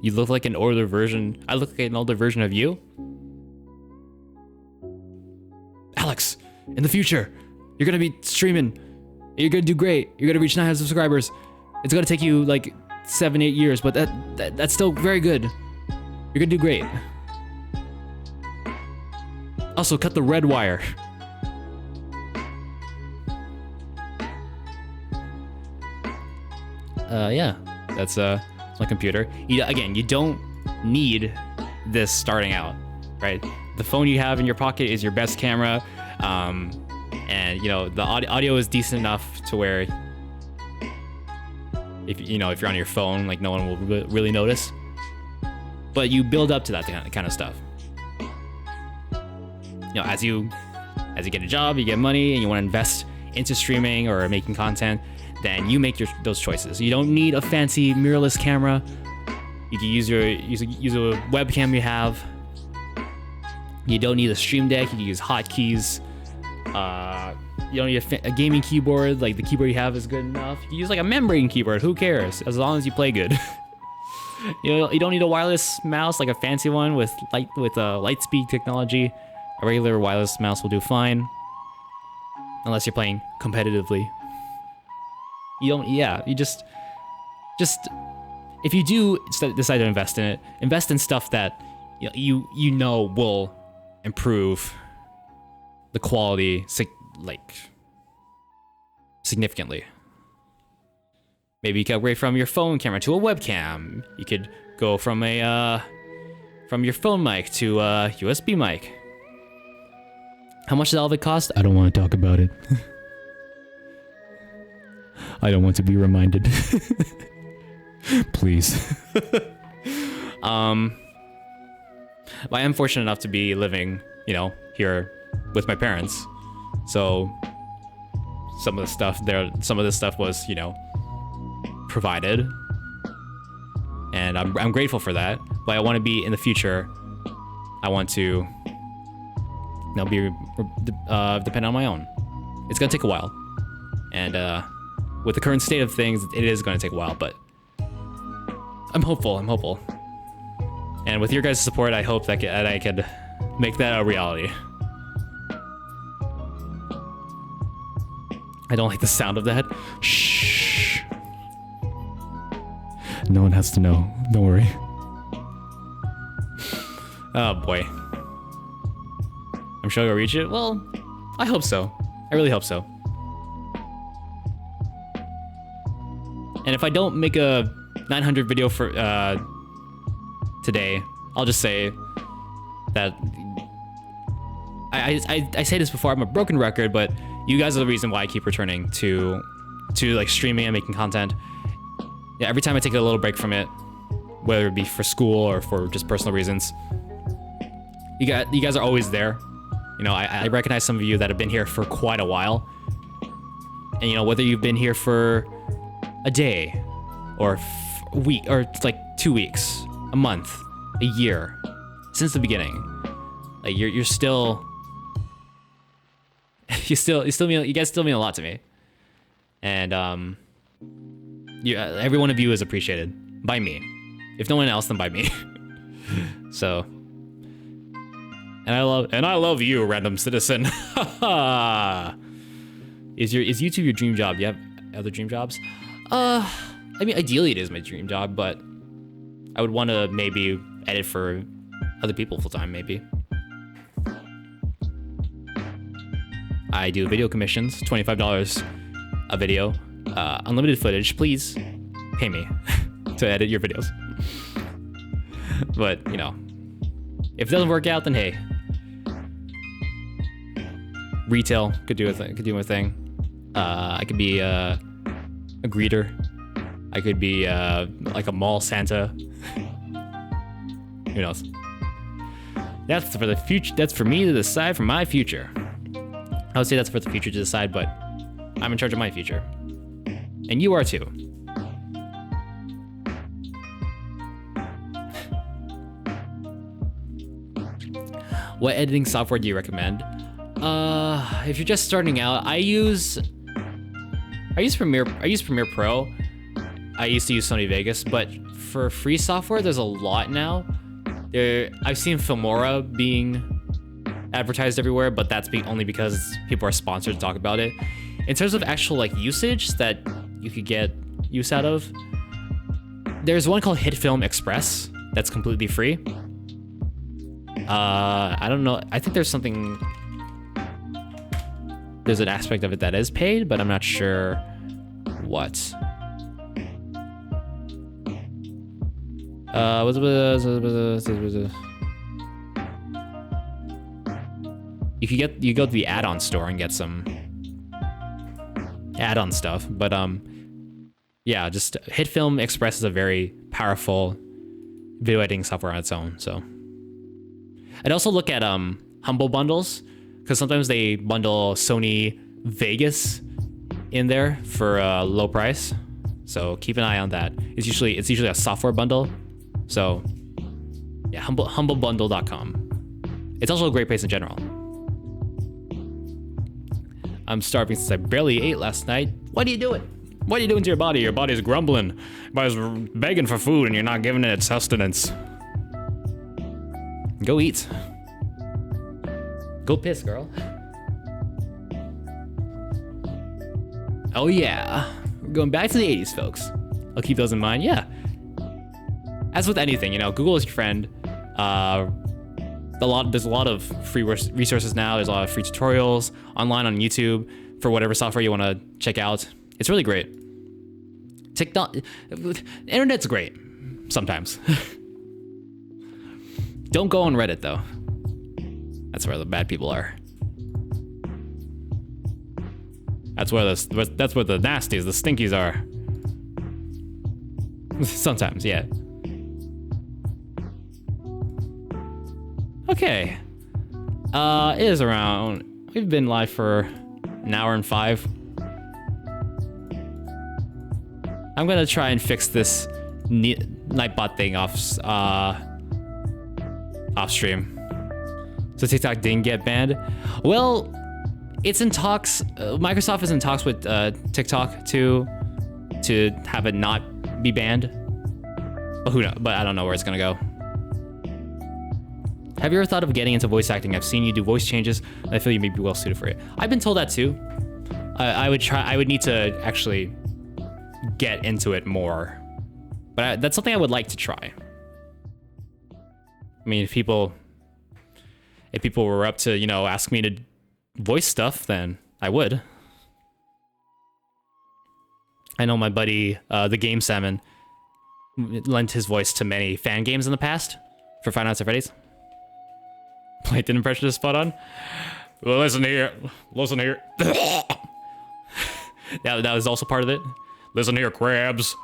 You look like an older version. I look like an older version of you. Alex, in the future, you're gonna be streaming. You're gonna do great. You're gonna reach 900 subscribers. It's gonna take you like 7-8 years, but that's still very good. You're gonna do great. Also, cut the red wire. Yeah, that's my computer. Again, you don't need this starting out, right? The phone you have in your pocket is your best camera, and you know the audio is decent enough to where if you're on your phone, like no one will really notice. But you build up to that kind of stuff. You know, as you get a job, you get money, and you want to invest into streaming or making content, then you make those choices. You don't need a fancy mirrorless camera. You can use a webcam you have. You don't need a Stream Deck. You can use hotkeys. You don't need a gaming keyboard. Like the keyboard you have is good enough. You can use like a membrane keyboard. Who cares? As long as you play good. You don't need a wireless mouse, like a fancy one with light speed technology. A regular wireless mouse will do fine, unless you're playing competitively. You just if you do decide to invest in it, invest in stuff that you know will improve the quality significantly. Maybe you could upgrade from your phone camera to a webcam. You could go from your phone mic to a USB mic. How much does all of it cost? I don't want to talk about it. I don't want to be reminded. Please. But I am fortunate enough to be living, here with my parents. So some of this stuff was, provided. And I'm grateful for that. But I want to be in the future. I want to be dependent on my own. It's gonna take a while. And with the current state of things, it is gonna take a while, but I'm hopeful. And with your guys' support, I hope that I could make that a reality. I don't like the sound of that. Shh. No one has to know. Don't worry. Oh boy. I'm sure I'll reach it. Well, I hope so. I really hope so. And if I don't make a 900 video for today, I'll just say that I say this before, I'm a broken record, but you guys are the reason why I keep returning to like streaming and making content. Yeah, every time I take a little break from it, whether it be for school or for just personal reasons, you guys are always there. I recognize some of you that have been here for quite a while. And whether you've been here for a day or a week or like 2 weeks, a month, a year, since the beginning, like you guys still mean a lot to me. And every one of you is appreciated by me. If no one else, then by me. So, and I love you, random citizen. Is YouTube your dream job? Do you have other dream jobs? I mean, ideally it is my dream job, but I would want to maybe edit for other people full time, maybe. I do video commissions, $25 a video, unlimited footage. Please pay me to edit your videos. But if it doesn't work out, then hey, retail could do a thing. I could be a greeter. I could be like a mall Santa. Who knows? That's for the future. That's for me to decide for my future. I would say that's for the future to decide, but I'm in charge of my future. And you are too. What editing software do you recommend? If you're just starting out, I use Premiere Pro. I used to use Sony Vegas, but for free software, there's a lot now. I've seen Filmora being advertised everywhere, but that's only because people are sponsored to talk about it. In terms of actual like usage that you could get use out of, there's one called HitFilm Express that's completely free. I don't know. I think there's an aspect of it that is paid, but I'm not sure what. You go to the add-on store and get some add-on stuff, but yeah, just HitFilm Express is a very powerful video editing software on its own. So I'd also look at Humble bundles, because sometimes they bundle Sony Vegas in there for a low price. So keep an eye on that. It's usually a software bundle. So yeah, humblebundle.com. It's also a great place in general. I'm starving since I barely ate last night. What are you doing? What are you doing to your body? Your body's grumbling. Your body's begging for food and you're not giving it its sustenance. Go eat. Go piss, girl. Oh yeah. We're going back to the 80s, folks. I'll keep those in mind. Yeah. As with anything, Google is your friend. There's a lot of free resources now. There's a lot of free tutorials online on YouTube for whatever software you want to check out. It's really great. Internet's great sometimes. Don't go on Reddit though. That's where the bad people are. That's where the nasties, the stinkies are. Sometimes, yeah. Okay. It is around. We've been live for an hour and 5. I'm gonna try and fix this Nightbot thing off stream. So TikTok didn't get banned. Well, it's in talks. Microsoft is in talks with TikTok to have it not be banned. But who knows? But I don't know where it's gonna go. Have you ever thought of getting into voice acting? I've seen you do voice changes, and I feel you may be well suited for it. I've been told that too. I would try. I would need to actually get into it more, but that's something I would like to try. I mean, if people were up to, ask me to voice stuff, then I would. I know my buddy, the Game Salmon, lent his voice to many fan games in the past for Five Nights at Freddy's. Played an impression is spot on. Well, listen here. that was also part of it. Listen here, crabs.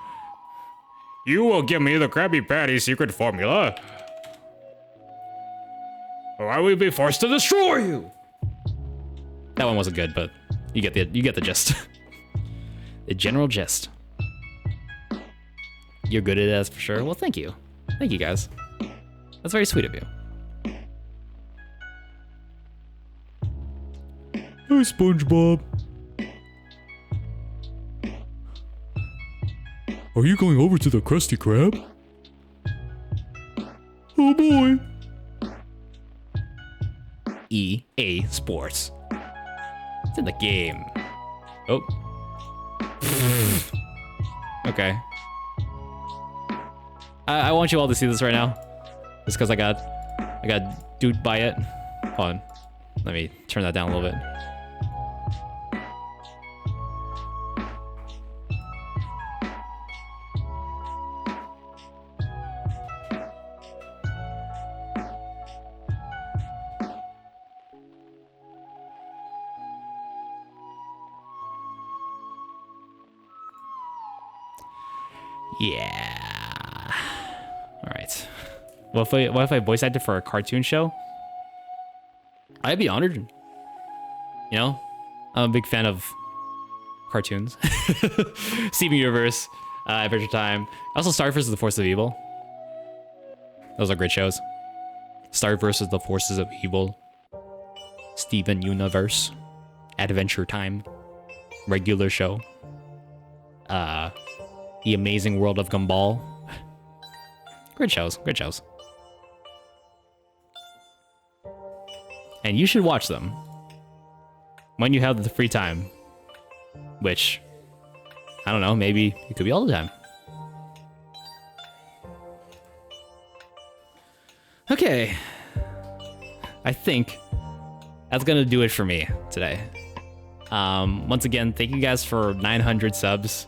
You will give me the Krabby Patty secret formula, or I will be forced to destroy you. That one wasn't good, but you get the gist. The general gist. You're good at it, that's for sure. Well, thank you. Thank you, guys. That's very sweet of you. Hi, SpongeBob. Are you going over to the Krusty Krab? Oh boy. EA Sports. It's in the game. Oh. Okay. I want you all to see this right now. Just because I got duped by it. Hold on. Let me turn that down a little bit. Yeah. All right. What if I voice acted for a cartoon show? I'd be honored. I'm a big fan of cartoons. Steven Universe, Adventure Time. Also, Star vs. the Forces of Evil. Those are great shows. Star vs. the Forces of Evil. Steven Universe. Adventure Time. Regular show. The Amazing World of Gumball. Great shows. And you should watch them when you have the free time. Which, I don't know, maybe it could be all the time. Okay. I think that's gonna do it for me today. Once again, thank you guys for 900 subs.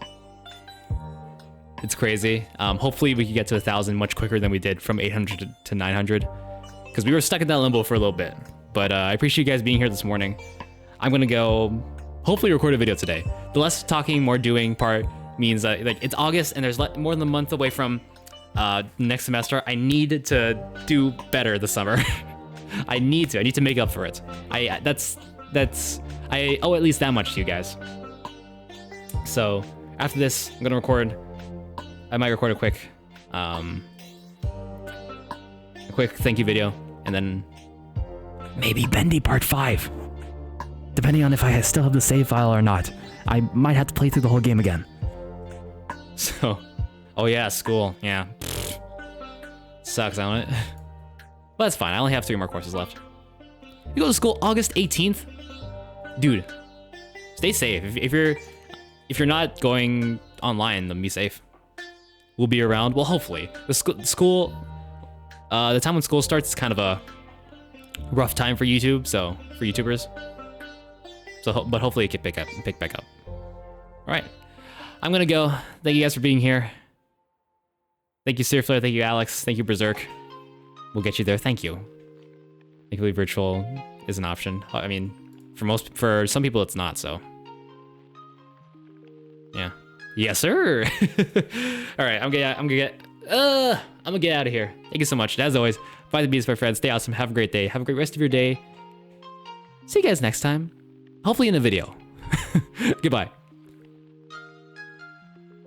It's crazy. Hopefully we can get to 1,000 much quicker than we did from 800 to 900, because we were stuck in that limbo for a little bit. But I appreciate you guys being here this morning. I'm gonna go hopefully record a video today. The less talking, more doing part means that it's August and there's more than a month away from next semester. I need to do better this summer. I need to make up for it. I owe at least that much to you guys. So after this, I'm gonna record. I might record a quick thank you video, and then maybe Bendy Part 5. Depending on if I still have the save file or not. I might have to play through the whole game again. So, oh yeah, school, yeah. Sucks, don't it? But it's fine, I only have 3 more courses left. You go to school August 18th? Dude, stay safe. If you're not going online, then be safe. We'll be around. Well, hopefully. The time when school starts is kind of a rough time for YouTube, so for YouTubers. So, but hopefully it can pick back up. All right, I'm gonna go. Thank you guys for being here. Thank you, Searflare. Thank you, Alex. Thank you, Berserk. We'll get you there. Thank you. Thankfully, virtual is an option. I mean, for some people, it's not. So, yeah. Yes, sir. All right, I'm gonna get out of here. Thank you so much. As always, Find the beats, my friends. Stay awesome. Have a great day. Have a great rest of your day. See you guys next time. Hopefully in a video. Goodbye.